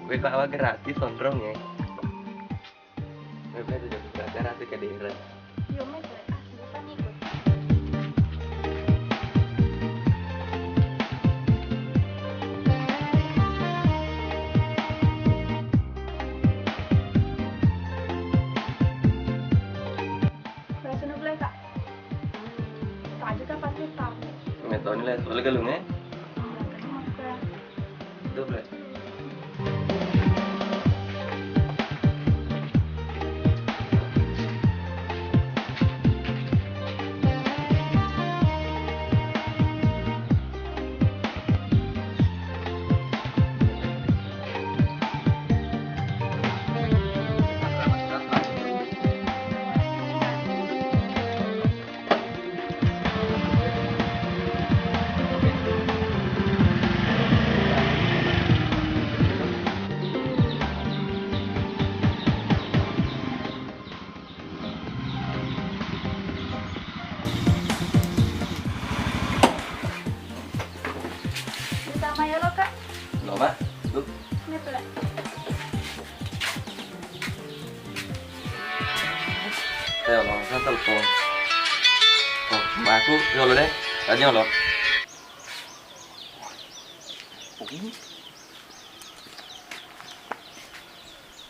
Gue kawa gratis sondrong ya. Gue udah dapat gratis ke daerah. Yo mes, bukan ikut. Saya sudah boleh kak. Tak aja kan pasti tahu. Metode lah soalnya galungnya. Kan mas kak. Itu boleh. Sama ya lo kak. Lo pak, tuh. Ini boleh. Saya langsung telepon. Oh, mbak aku nyolo deh. Tadi nyolo.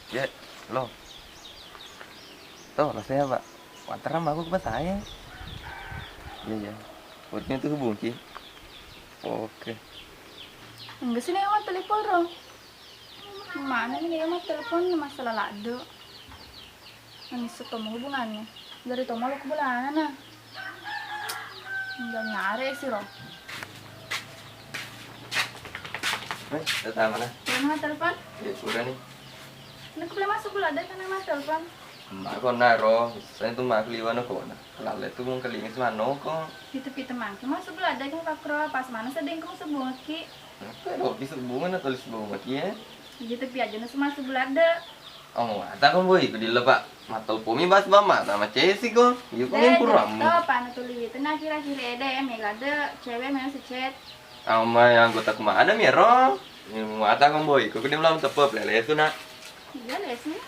Ya, lo. Tuh, lah saya pak. Wantaran mbak aku ke saya. Iya, iya. Buatnya itu hubung Ki. Oke. Enggak sih nih mah telepon dong. Mana nih mah telepon masalah lado. Ini setomo hubungannya. Dari tomo lo ke bulanan nah. Enggak nyari sih loh. Datang mana? Belum mah telepon. Ya, sudah nih. Ini aku boleh masuk bulanan karena mah telepon. Mak ko naro, saya tuh mak liwan ko na. Lalle tuh mau kelingis mano ko. Itu teman. Masuk bulanan kan pakro pas mana sedeng kamu sebut ki. Pero bisa bunga na tulis bunga ki ya. Gitu pi aja na masuk bulanan. Oh, ata ko boy, ko dila pa. Matal pumi bas mama sama Cesi ko. Iyo ko ngin puram mo. Tuh pan tulis itu nah kira-kira ada ya ada cewek mana si chat. Ama yang anggota kumada mi ro. Yung ata ko boy, ko kudim lam tepep lele itu na. Iya lesnya.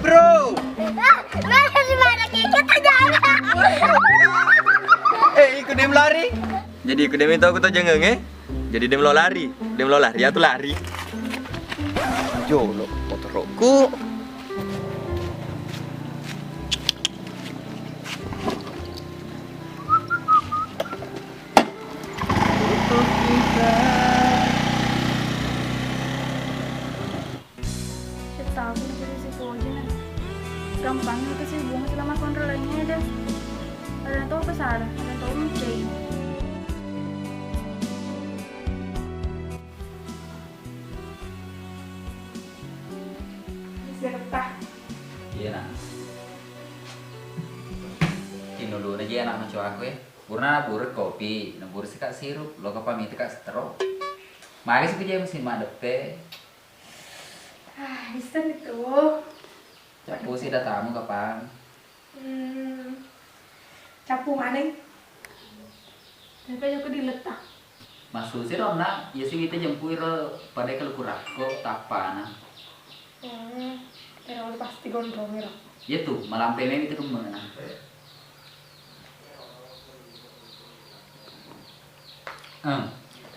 Bro. Ikut dem lari. Jadi ikut dem itu aku tuh jengeng Jadi dem lo lari. Dem lo lari atau lari. Jolo motor roku. Tahu itu si Koji nah. Gampang itu sih bunga selama kontrolnya ada. Ada tahu besar, ada tahu mencari. Serta. Iya nak. Kino dulu aja anak macam aku ya. Purna buruk kopi, nabur sekat sirup, lo kapal minta kak setero. Mari sih kerja mesin madep teh. Bisa itu. Capu sih dah tamu kapan? Capu mana? Tapi aku diletak. Masuk sih dong nak, ya sih kita jemput pada kalau kurang kok tapa nah. Pero pasti gondrong ya. Ya tuh, malam peme itu rumah nah.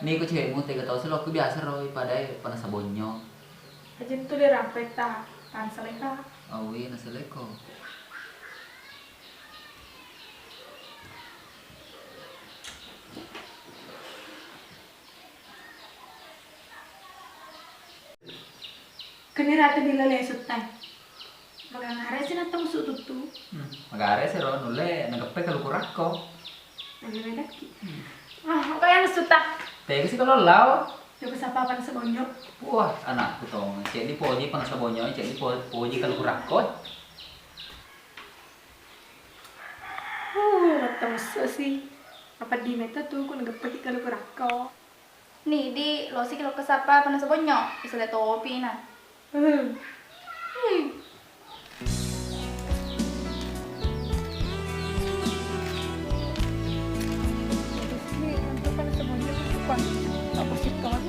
Nih aku cewekmu tega tau sih lo aku biasa roy pada panas sabonyo. Aja tuh dia rapet ta, pansel ka. Awi naseleko. Kani rata bila lesot tay. Magang hari sih natong sututu. Magare sih ro nule nagape kalau kurang kok. Nagredak ki. Apa yang suta? Tega sih kalau lau. Yung sa papan sa bonyo. Wah, anakku tong. Cek di poji pang sabonyo, cek di poji kalau kurakot. Matang sih. Apa di meta tuh kung nagapagi ka lukurako. Nih di lo sih lo kesapa panas bonyok istilah topi nah. Hmm. Apa sih kawan?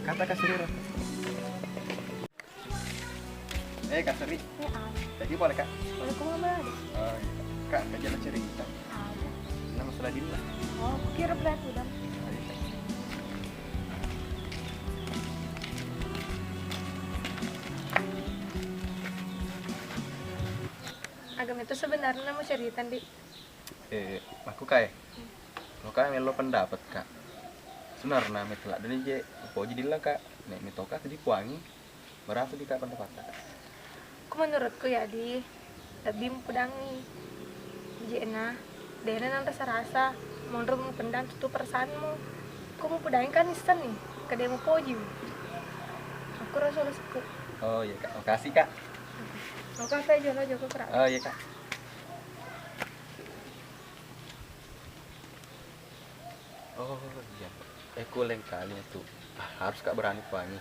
Kata Kak Sri. Kak Sri. Ya, Lagi boleh Kak? boleh kau ngambil ada? Oh, iya. Kak, jalan cerita. Ada. Nama masalah Dinda. Oh, kira berat udah. Oh, iya, Kak. Agam itu sebenarnya mau cerita di. Aku kayak lo kan melo pendapat Kak. Sebenarnya metelak dan je apa jadi lah Kak. Nek mitoka tadi kuangi. Berapa di Kak pendapat Kak? Ku menurutku ya di lebih mempedangi jena dena nang rasa-rasa mondro pendam tutu perasaanmu ku mau pedangi kan isten nih ke dia mau poji aku rasa suku Oh iya Kak, makasih Kak. lo kafe jono joko kerak Oh iya Kak. Oh iya. Kuleng kali itu. Harus Kak berani kuangi.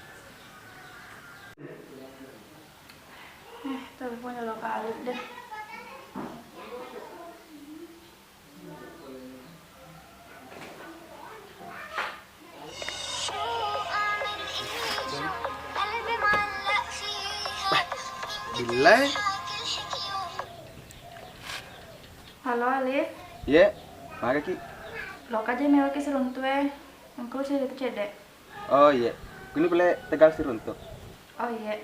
Teleponnya lo kali deh. Bilai. Halo Alif, Iya, maka Ki. lo aja melo ke seruntue. Engkau cerita cedek. Oh iya. Kini boleh tegal sih runtuh. Oh iya.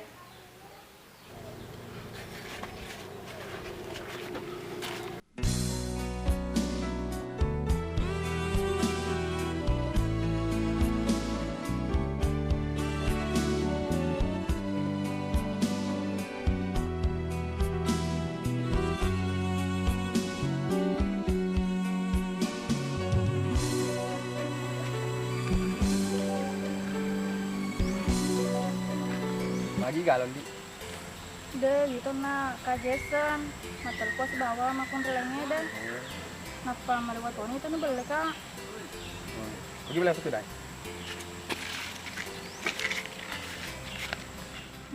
Lagi galon di. Deh gitu nak Kak Jason. Matel pos bawa makun relengnya deh. Napa melewat ini itu boleh Kak? Pergi boleh aku dai.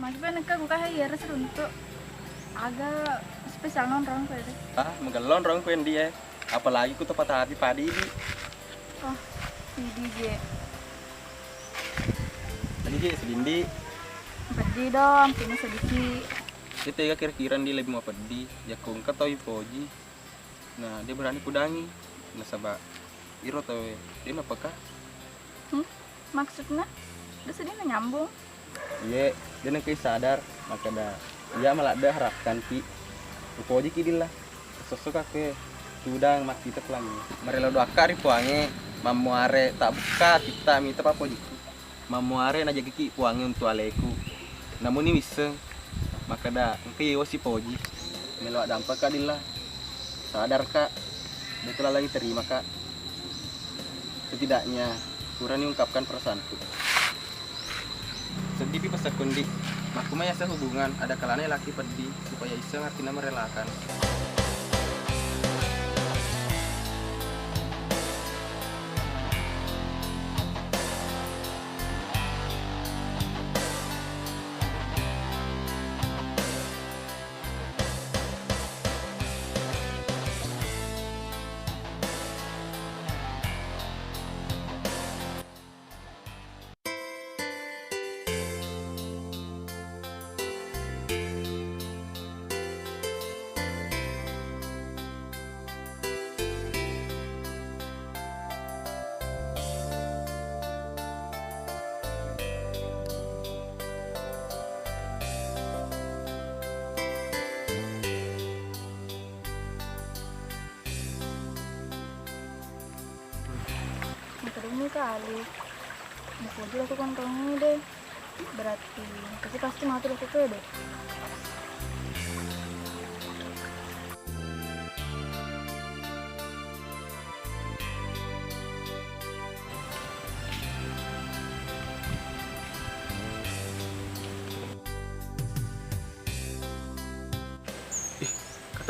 Mas Ben Kak buka hayar seruntuk. Agak spesial nonton kau itu. Menggelon rong kuen dia. Apalagi ku tepat hati padi di. Oh, si DJ. Tadi dia selindi. Pedih dong, sini sedikit. Dia tega kira-kira dia lebih mau pedih. Ya kungkat tau ipoji. Nah dia berani kudangi. Nah sabak iro tau dia apakah? Maksudnya? Udah sedih nyambung. Iya, dia nengkai sadar maka dah. Dia malah ada harapkan ki. Ipoji kidil lah. Sosok aku tudang mak kita pelangi. Mari lo doakari puange. Mamuare tak buka kita minta apa jiku. Mamuare na jaga ki puange untuk aleku. Namun ini bisa maka dah engke yo si poji. Melo dampak kadil lah. Sadar Kak. Dia telah lagi terima Kak. Setidaknya kurang ungkapkan perasaanku. Sedih pas sekundi. Makumanya sehubungan ada kalanya laki pedih supaya iseng artinya merelakan. Ini kali. Bisa juga aku kantongnya deh. Berarti pasti ngatur aku tuh deh.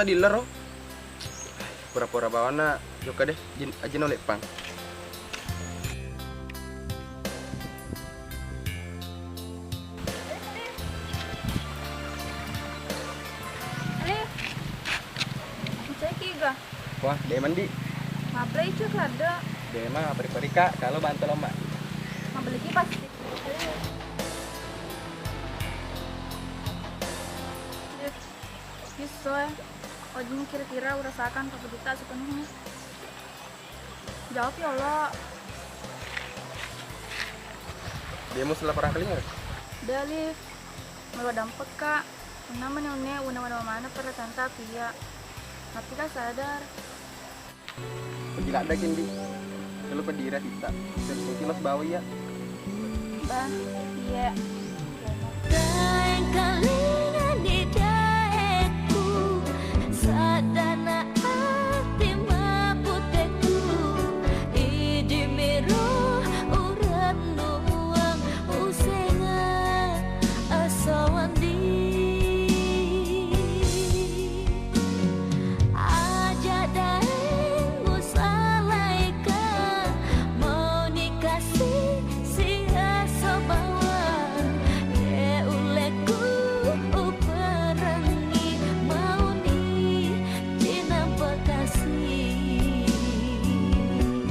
kita dealer oh. Pura-pura bawa na, yoka deh, aja nolak pang. Cek kiga. Wah, dia mandi. Maple itu ada. Dia mah peri-peri kak, kalau bantu lomba. Mabeli kipas. Bisa ya. Ojin kira-kira urasakan 1 juta sepenuhnya. Jawab ya Allah. Dia mau setelah perang kali nggak? Dia Alif. Mau dampak kak. Namanya mana pada tanta pia. Tapi kan sadar. Penjilat ada gini. Kalau pendira kita, terus mas bawa ya. Bah, iya. Lain kali